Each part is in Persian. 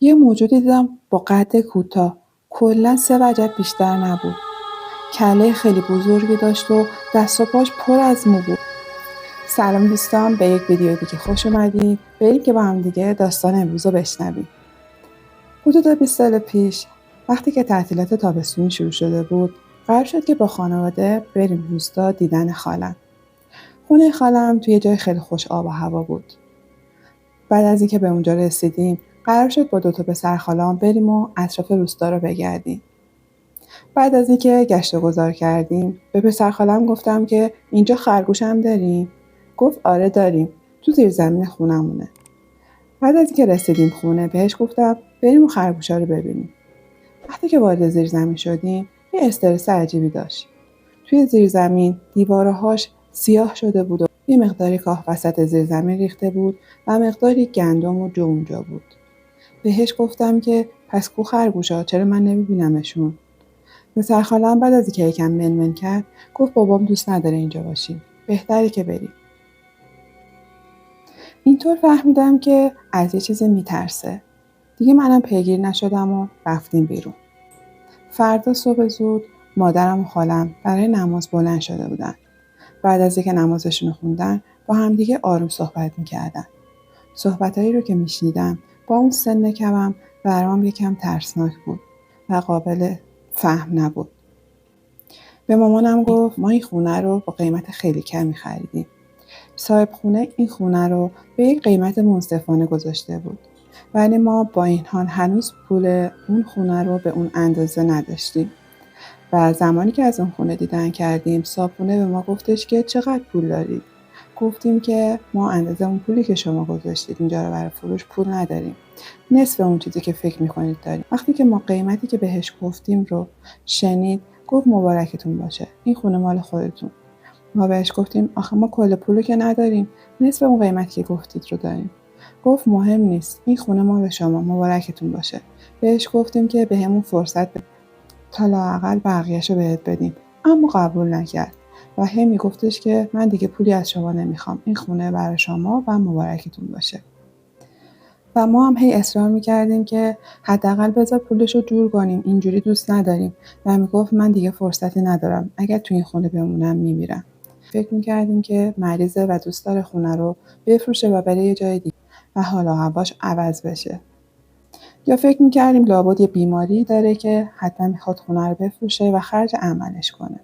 یه موجودی دیدم با قد کوتاه، کلا 3 وجب بیشتر نبود. کله خیلی بزرگی داشت و دست و پاش پر از مو بود. سلام دوستان، به یک ویدیو دیگه خوش اومدید. بریم که با هم دیگه داستان امروز رو بشنویم. حدود 20 سال پیش وقتی که تعطیلات تابستون شروع شده بود، قرار شد که با خانواده بریم روستا دیدن خالم. خونه خالم توی جای خیلی خوش آب و هوا بود. بعد از اینکه به اونجا رسیدیم، قرار شد با 2 تا پسر خالام بریم و اطراف روستا رو بگردیم. بعد از اینکه گشت و گذار کردیم، به پسر خالم گفتم که اینجا خرگوش هم داریم؟ گفت آره داریم، تو زیر زمین خونمونه. بعد از اینکه رسیدیم خونه، بهش گفتم بریم و خرگوشا رو ببینیم. وقتی که وارد زیر زمین شدیم، یه استرس عجیبی داشت. توی زیر زمین دیوارهاش سیاه شده بود و یه مقداری کاه وسط زیر زمین ریخته بود و مقداری گندم و جو اونجا بود. بهش گفتم که پس کو خرگوشا، چرا من نمیبینمشون؟ پسر خاله‌ام بعد از اینکه یکم منمن کرد، گفت بابام دوست نداره اینجا باشیم، بهتره که بریم. اینطور فهمیدم که از یه چیزی میترسه. دیگه منم پیگیر نشدم و رفتیم بیرون. فردا صبح زود مادرم و خالم برای نماز بلند شده بودن. بعد از اینکه نمازشون خوندن، با همدیگه آروم صحبت میکردن. صحبتایی رو که میشنیدم با اون سن کمم برام یکم ترسناک بود و قابل فهم نبود. به مامانم گفت ما این خونه رو با قیمت خیلی کمی خریدیم. صاحب خونه این خونه رو به یک قیمت منصفانه گذاشته بود. ولی ما با این حال هنوز پول اون خونه رو به اون اندازه نداشتیم. و زمانی که از اون خونه دیدن کردیم، صاحب خونه به ما گفتش که چقدر پول دارید؟ گفتیم که ما اندازه اون پولی که شما گذاشتید اینجا رو برای فروش پول نداریم. نصف اون چیزی که فکر میکنید داریم. وقتی که ما قیمتی که بهش گفتیم رو شنید، گفت مبارکتون باشه، این خونه مال خودتون. ما بهش گفتیم آخه ما کل پولو که نداریم، نصف اون قیمتی که گفتید رو داریم. گفت مهم نیست، این خونه مال شما، مبارکتون باشه. بهش گفتیم که بهمون فرصت بده تا لااقل بقیه‌شو بهت بدیم، اما قبول نکرد و هم میگفتش که من دیگه پولی از شما نمیخوام، این خونه برای شما و مبارکتون باشه. و ما هم هی اصرار میکردیم که حداقل بذار پولشو جور کنیم، اینجوری دوست نداریم. و میگفت من دیگه فرصتی ندارم، اگر تو این خونه بمونم میمیرم. فکر میکردیم که مریضه و دوست داره خونه رو بفروشه و بره یه جای دیگه و حالا هواش عوض بشه. یا فکر میکردیم لابد یه بیماری داره که حتما میخواد خونه رو بفروشه و خرج عملش کنه.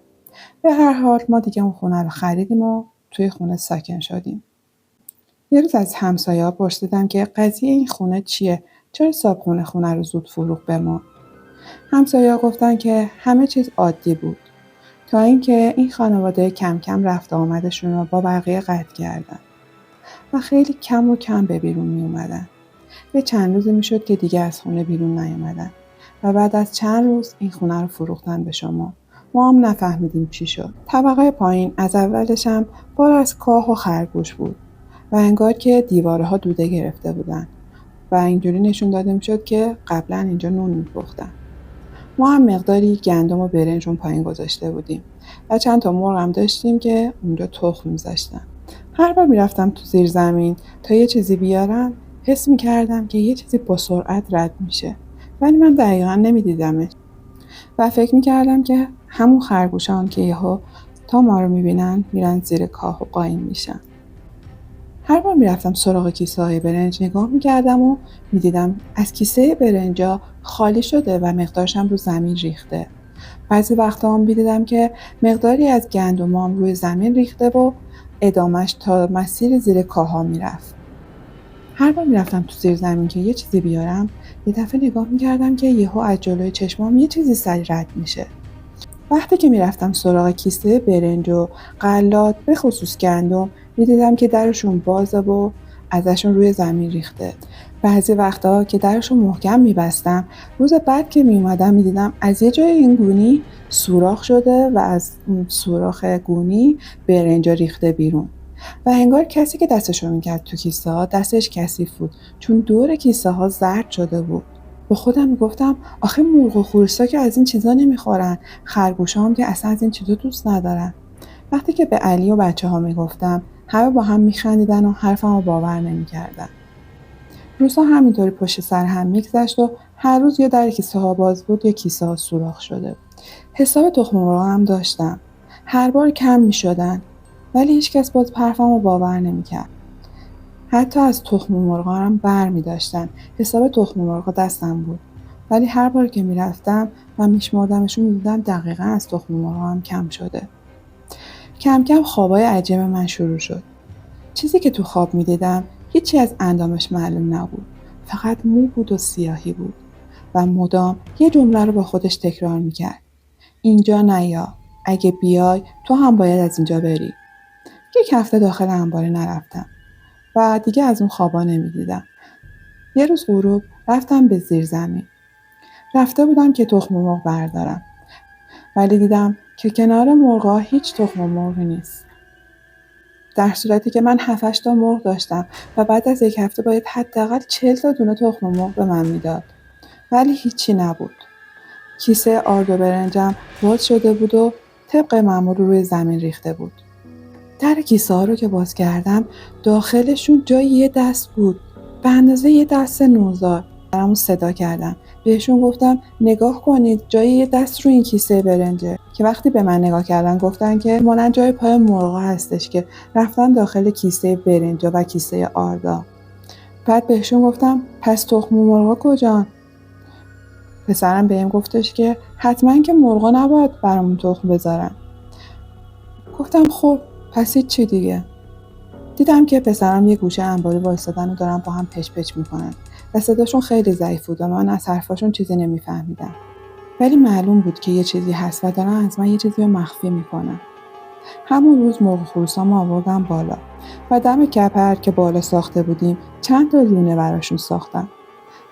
به هر حال ما دیگه اون خونه رو خریدیم و توی خونه ساکن شدیم. یه روز از همسایه‌ها پرسیدم که قضیه این خونه چیه؟ چرا صاحب خونه رو زود فروخت به ما؟ همسایه‌ها گفتن که همه چیز عادی بود. تا اینکه این خانواده کم کم رفت آمدشون رو با بقیه قطع کردن و خیلی کم و کم به بیرون می اومدن. یه چند روزی می شد که دیگه از خونه بیرون نیومدن و بعد از چند روز این خونه رو فروختن به شما. ما هم نفهمیدیم چی شد. طبقه پایین از اولش هم پر از کاه و خرگوش بود و انگار که دیوارها دوده گرفته بودن و اینجوری نشون داده می شد که قبلا اینجا نون می پختن. ما هم مقداری گندم و برنج اون پایین گذاشته بودیم و چند تا مرغ هم داشتیم که اونجا تخم می‌ذاشتن. هر بار میرفتم تو زیر زمین تا یه چیزی بیارم، حس می‌کردم که یه چیزی با سرعت رد میشه، ولی من دقیقاً نمی‌دیدمش و فکر می‌کردم که همون خرگوشان که یهو تا ما رو می‌بینن میرن زیر کاه و قایم میشن. هر بار میرفتم سراغ کیسه‌های برنج نگاه می‌کردم و می‌دیدم از کیسه برنجا خالی شده و مقدارش هم رو زمین ریخته. بعضی وقتا هم می‌دیدم که مقداری از گندمام روی زمین ریخته و ادامش تا مسیر زیر کاه‌ها میرفت. هر بار میرفتم تو زیر زمین که یه چیزی بیارم، یه دفعه نگاه می‌کردم که یهو از جلوی چشمام یه چیزی سری رد میشه. وقتی که میرفتم سراغ کیسه برنج و غلات، به خصوص گندم، میدیدم که درشون بازه و ازشون روی زمین ریخته. بعضی وقتا که درشون محکم میبستم، روز بعد که میومدم میدیدم از یه جای این گونی سوراخ شده و از اون سوراخ گونی برنجا ریخته بیرون. و انگار کسی که دستشو میکرد تو کیسه ها دستش کثیف بود، چون دور کیسه ها زرد شده بود. با خودم میگفتم آخه مرغ و خروسا که از این چیزا نمیخورن، خرگوشا هم که اصلا از این چیزا دوست ندارن. وقتی که به علی و بچه ها میگفتم، همه با هم میخندیدن و حرفمو باور نمیکردن. روزها همینطوری پشت سر هم میگذشت و هر روز یا در کیسه ها باز بود یا کیسه ها سوراخ شده بود. حساب تخم مرغ هم داشتم. هر بار کم میشدن ولی هیچ کس باز حرفمو باور نمیکرد. حتی از تخم مرغا هم بر می داشتن. حساب تخم مرغا دستم بود. ولی هر بار که می رفتم و می شمردمشون می دیدم دقیقا از تخم مرغا هم کم شده. کم کم خوابای عجیب من شروع شد. چیزی که تو خواب می دیدم هیچی از اندامش معلوم نبود. فقط مو بود و سیاهی بود. و مدام یه جمله رو با خودش تکرار می کرد. اینجا نیا. اگه بیای تو هم باید از اینجا بری. 1 هفته داخل انباری نرفتم. و دیگه از اون خوابا نمیدیدم. یه روز غروب رفتم به زیرزمین. رفته بودم که تخم مرغ بردارم. ولی دیدم که کنار مرغا هیچ تخم مرغی نیست. در صورتی که من 7-8 تا مرغ داشتم و بعد از 1 هفته باید حداقل 40 تا دونه تخم مرغ به من میداد. ولی هیچی نبود. کیسه آرد و برنجم باز شده بود و طبق معمول روی زمین ریخته بود. در کیسه ها رو که باز کردم داخلشون جای یه دست بود. به اندازه یه دست نوزاد. برامو صدا کردم. بهشون گفتم نگاه کنید جای یه دست رو این کیسه برنجه. که وقتی به من نگاه کردن گفتن که مانند جای پای مرغا هستش که رفتن داخل کیسه برنجا و کیسه آردا. بعد بهشون گفتم پس تخم مرغا کجان؟ پسرم بهم گفتش که حتما که مرغا نباید برامون تخم بذارن. گفتم خب پس چی دیگه؟ دیدم که پسرم یه گوشه انباری وایسادن و دارن با هم پچ پچ میکنن و صداشون خیلی ضعیف بود و من از حرفاشون چیزی نمیفهمیدم. ولی معلوم بود که یه چیزی هست و دارن از من یه چیزی رو مخفی میکنن. همون روز مرغ خروسامو آوردم بالا و دم کپر که بالا ساخته بودیم چند تا لونه براشون ساختم.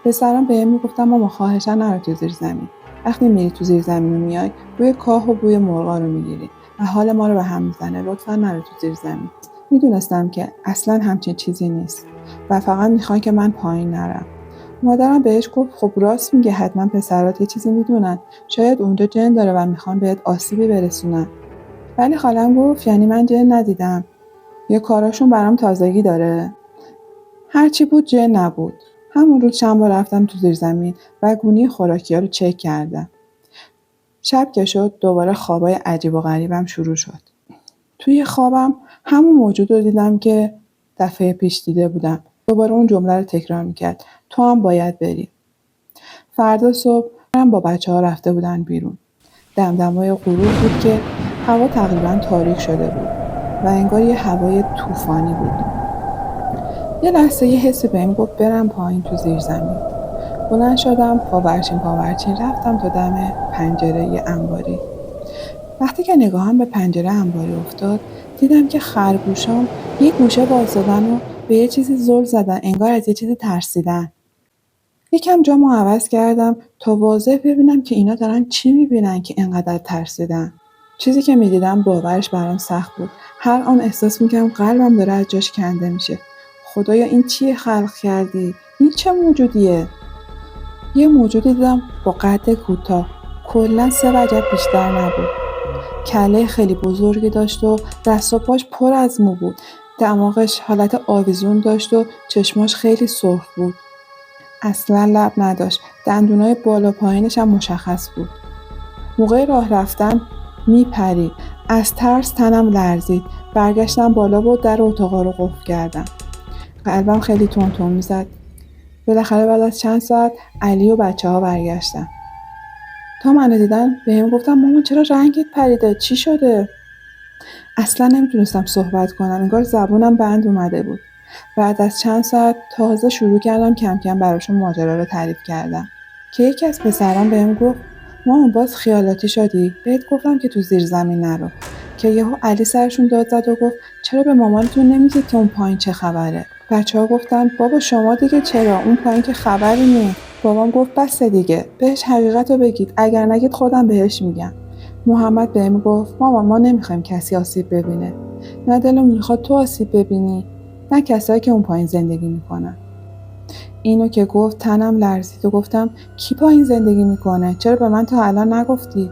پسرم بهم میگفتم ماما خواهشاً نرو تو زیر زمین. وقتی میری تو زیر زمین و میای روی کاه و بوی مرغا رو میگیری و حال ما رو به هم میزنه. لطفاً نرو تو زیر زمین. میدونستم که اصلاً همچین چیزی نیست و فقط میخوان که من پایین نرم. مادرم بهش گفت خب راست میگه، حتما پسرات یه چیزی میدونن، شاید اونجا جن داره و میخوان بهت آسیبی برسونن. ولی خالم گفت یعنی من جن ندیدم یا کاراشون برام تازگی داره. هرچی بود جن نبود. همون روز چند بار رفتم تو زیر زمین و گونی خوراکی‌ها رو چک کردم. شب که شد دوباره خوابای عجیب و غریبم شروع شد. توی خوابم همون موجود رو دیدم که دفعه پیش دیده بودم. دوباره اون جمله رو تکرار میکرد. تو هم باید بری. فردا صبح من با بچه‌ها رفته بودن بیرون. دمدمای غروب بود که هوا تقریباً تاریک شده بود و انگار یه هوای طوفانی بود. یه لحظه یه حسی بهم گفت برم پایین تو زیر زمین. بلند شدم پاورچین رفتم تا دم پنجره انباری. وقتی که نگاهم به پنجره انباری افتاد دیدم که خرگوشام یه گوشه وایسادن و به یه چیزی زل زدن، انگار از یه چیزی ترسیدن. یکم جامو عوض کردم تا واضح ببینم که اینا دارن چی میبینن که اینقدر ترسیدن. چیزی که میدیدم باورش برام سخت بود. هر آن احساس میکردم قلبم داره از جاش کنده میشه. خدایا این چیه خلق کردی؟ این چه موجودیه؟ یه موجودی دیدم با قد کوتاه، کلاً 3 وجب بیشتر نبود. کله خیلی بزرگی داشت و دست و پاش پر از مو بود. دماغش حالت آویزون داشت و چشماش خیلی سرخ بود. اصلاً لب نداشت. دندونای بالا پایینش هم مشخص بود. موقع راه رفتن میپرید. از ترس تنم لرزید. برگشتم بالا و در اتاقا رو قفل کردم. قلبم خیلی تون تون میزد. بالاخره بعد از چند ساعت علی و بچه‌ها برگشتن. تا منو دیدن بهم گفتن مامان چرا رنگت پریده؟ چی شده؟ اصلا نمیتونستم صحبت کنم. انگار زبونم بند اومده بود. بعد از چند ساعت تازه شروع کردم کم کم براشون ماجرا رو تعریف کردم. که یکی از پسران بهم گفت مامان باز خیالاتی شدی؟ بهت گفتم که تو زیر زمین نرو. که یهو علی سرشون داد زد و گفت چرا به مامانتون نمیگید که اون پایین چه خبره؟ بچه‌ها گفتن بابا شما دیگه چرا؟ اون پایین که خبری نیست. بابام گفت بس دیگه. بهش حقیقت رو بگید. اگر نگید خودم بهش میگم. محمد بهم گفت مامان ما نمیخوایم کسی آسیب ببینه. نه دلم میخواد تو آسیب ببینی، نه کسایی که اون پایین زندگی میکنن. اینو که گفت تنم لرزید و گفتم کی پایین زندگی میکنه؟ چرا به من تا الان نگفتی؟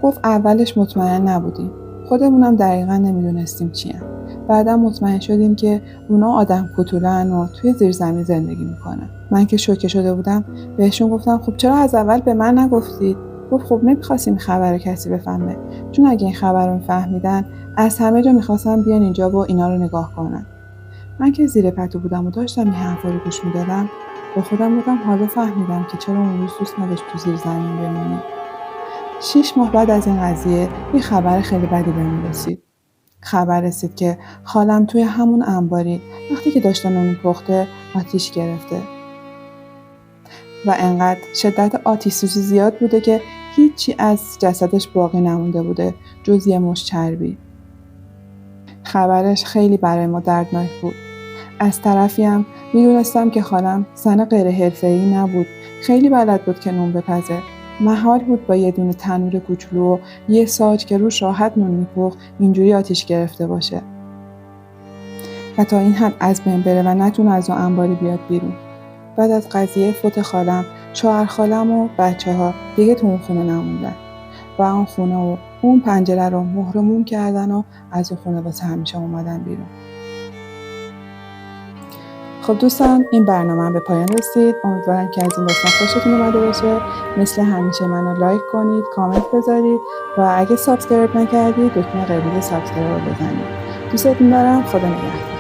گفت اولش مطمئن نبودیم. خودمونم دقیقاً نمیدونستیم چیه. بعدا مطمئن شدیم که اونا آدم کوتوله‌ان و توی زیرزمین زندگی میکنن. من که شوکه شده بودم بهشون گفتم خب چرا از اول به من نگفتید؟ گفت خب نمیخواستیم خبر کسی بفهمه، چون اگه این خبر رو میفهمیدن از همه جا میخواستن بیان اینجا و اینا رو نگاه کنن. من که زیر پتو بودم و داشتم این حرفا رو گوش میدادم، با خودم گفتم حالا فهمیدم که چرا اون روز دوست نداشت تو زیر زمین بمونی. 6 ماه بعد از این قضیه یه خبر خیلی بدی بهم رسید. خبر رسید که خالم توی همون انباری وقتی که داشتن اون میپخته آتیش گرفته و انقدر شدت آتش سوزی زیاد بوده که هیچی از جسدش باقی نمونده بوده جز یه مشت چربی. خبرش خیلی برای ما دردناک بود. از طرفی هم میدونستم که خالم زن غیر حرفه‌ای نبود، خیلی بلد بود که نون بپزه. محال بود با یه دونه تنور کوچولو و یه ساج که روش راحت نون میپخت اینجوری آتیش گرفته باشه و تا این حد از بین بره و نتونه از اون انباری بیاد بیرون. بعد از قضیه فوت خالم، شوهر خالم و بچه‌ها دیگه تو اون خونه نموندن و اون خونه و اون پنجره رو مهر و موم کردن و از اون خونه واسه همیشه اومدن بیرون. خب دوستان، این برنامه به پایان رسید. امیدوارم که از این داستان خوشتون اومده باشه. مثل همیشه منو لایک کنید، کامنت بذارید و اگه سابسکرایب نکردید دکمه قرمز سابسکرایب رو بزنید. دوستتون دارم. خدا نگهدار.